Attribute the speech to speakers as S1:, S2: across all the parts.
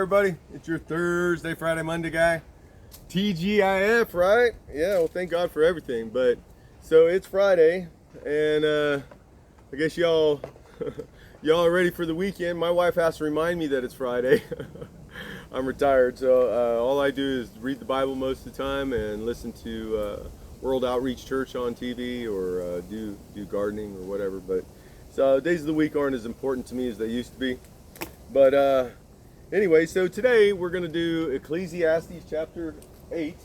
S1: everybody? It's your Thursday, Friday, Monday guy. TGIF, right? Yeah, well, thank God for everything. But so it's Friday, and I guess y'all are ready for the weekend. My wife has to remind me that it's Friday. I'm retired, so all I do is read the Bible most of the time and listen to World Outreach Church on TV, or do gardening or whatever. But so days of the week aren't as important to me as they used to be. But anyway, so today we're going to do Ecclesiastes chapter 8.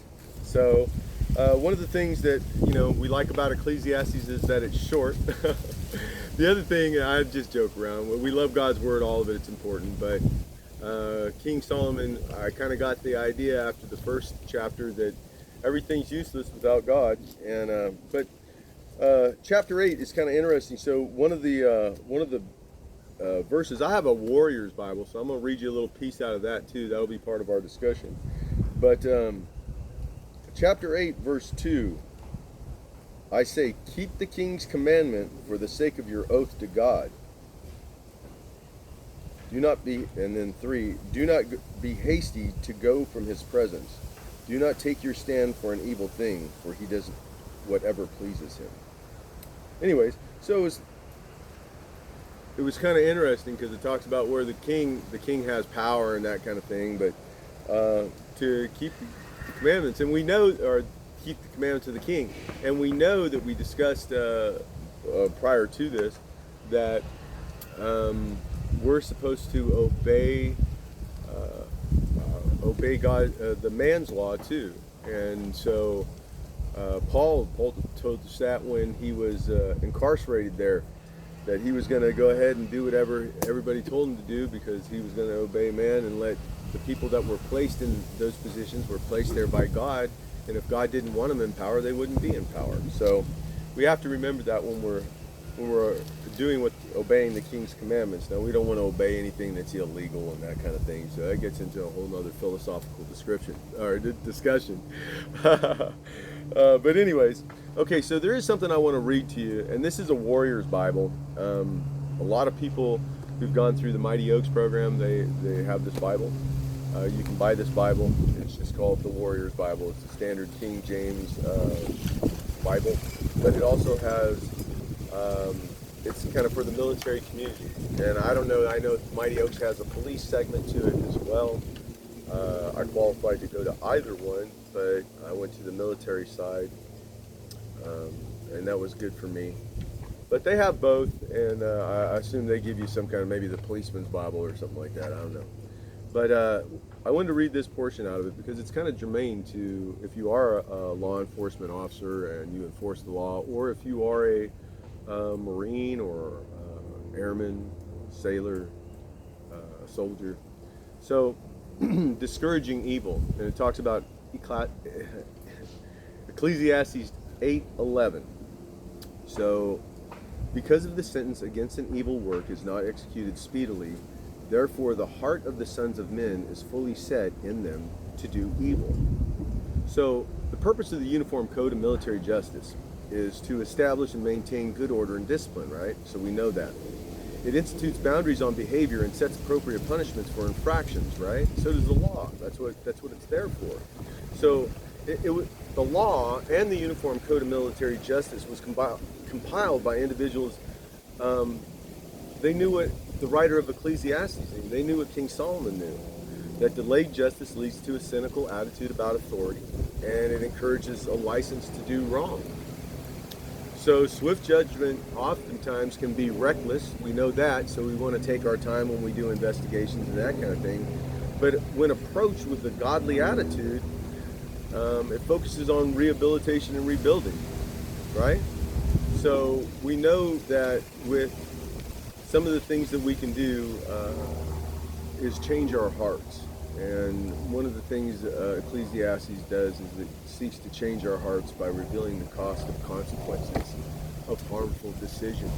S1: So one of the things that we like about Ecclesiastes is that it's short. The other thing, I just joke around, we love God's word, all of it, it's important. But King Solomon, I kind of got the idea after the first chapter that everything's useless without God. And but chapter 8 is kind of interesting. So one of the verses, I have a Warriors Bible, so I'm going to read you a little piece out of that too. That'll be part of our discussion. But chapter 8, verse 2, I say, keep the king's commandment for the sake of your oath to God. Do not be, and then 3, do not be hasty to go from his presence. Do not take your stand for an evil thing, for he does whatever pleases him. Anyways, so it was kind of interesting because it talks about where the king has power and that kind of thing, but to keep the commandments, and we know, or keep the commandments of the king, and we know that we discussed prior to this that we're supposed to obey God, the man's law too. And so Paul told us that when he was incarcerated there, that he was going to go ahead and do whatever everybody told him to do, because he was going to obey man and let the people that were placed in those positions were placed there by God. And if God didn't want them in power, they wouldn't be in power. So we have to remember that when we're doing obeying the king's commandments. Now, we don't want to obey anything that's illegal and that kind of thing. So that gets into a whole nother philosophical discussion. But anyways, okay, so there is something I want to read to you, and this is a Warriors Bible. A lot of people who've gone through the Mighty Oaks program, they have this Bible. You can buy this Bible. It's just called the Warriors Bible. It's a standard King James Bible, but it also has, it's kind of for the military community. And I don't know, I know Mighty Oaks has a police segment to it as well. I qualified to go to either one, but I went to the military side, and that was good for me. But they have both, and I assume they give you some kind of, maybe the policeman's Bible or something like that, I don't know. But I wanted to read this portion out of it because it's kind of germane to, if you are a law enforcement officer and you enforce the law, or if you are a Marine or airman, sailor, soldier. So, discouraging evil, and it talks about Ecclesiastes 8:11. So, because of the sentence against an evil work is not executed speedily, therefore the heart of the sons of men is fully set in them to do evil. So, the purpose of the Uniform Code of Military Justice is to establish and maintain good order and discipline, right? So we know that. It institutes boundaries on behavior and sets appropriate punishments for infractions, right? So does the law. That's what it's there for. So the law and the Uniform Code of Military Justice was compiled by individuals. They knew what the writer of Ecclesiastes knew. They knew what King Solomon knew, that delayed justice leads to a cynical attitude about authority, and it encourages a license to do wrong. So swift judgment oftentimes can be reckless. We know that, so we want to take our time when we do investigations and that kind of thing. But when approached with a godly attitude, it focuses on rehabilitation and rebuilding, right? So we know that with some of the things that we can do is change our hearts. And one of the things Ecclesiastes does is it seeks to change our hearts by revealing the cost of consequences of harmful decisions.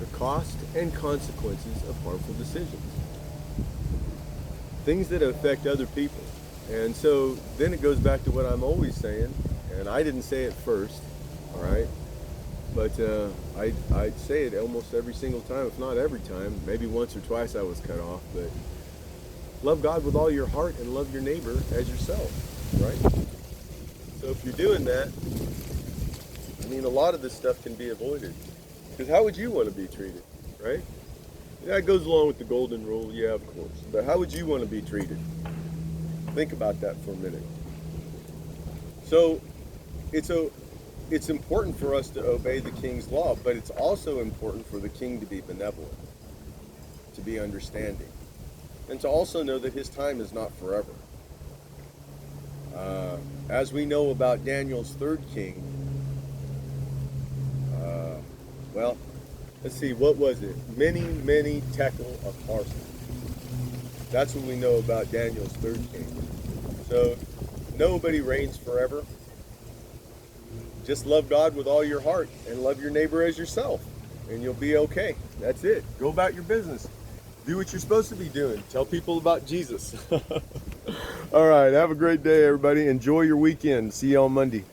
S1: The cost and consequences of harmful decisions. Things that affect other people. And so then it goes back to what I'm always saying, and I didn't say it first, all right? But I'd say it almost every single time, if not every time. Maybe once or twice I was cut off, but love God with all your heart and love your neighbor as yourself, right? So if you're doing that, I mean, a lot of this stuff can be avoided. Because how would you want to be treated, right? Yeah, it goes along with the golden rule, yeah, of course. But how would you want to be treated? Think about that for a minute. So it's important for us to obey the king's law, but it's also important for the king to be benevolent, to be understanding, and to also know that his time is not forever. As we know about Daniel's third king, well, let's see, what was it? Many tekel of parcel. That's what we know about Daniel's third king. So nobody reigns forever. Just love God with all your heart and love your neighbor as yourself, and you'll be okay. That's it. Go about your business. Do what you're supposed to be doing. Tell people about Jesus. All right. Have a great day, everybody. Enjoy your weekend. See you on Monday.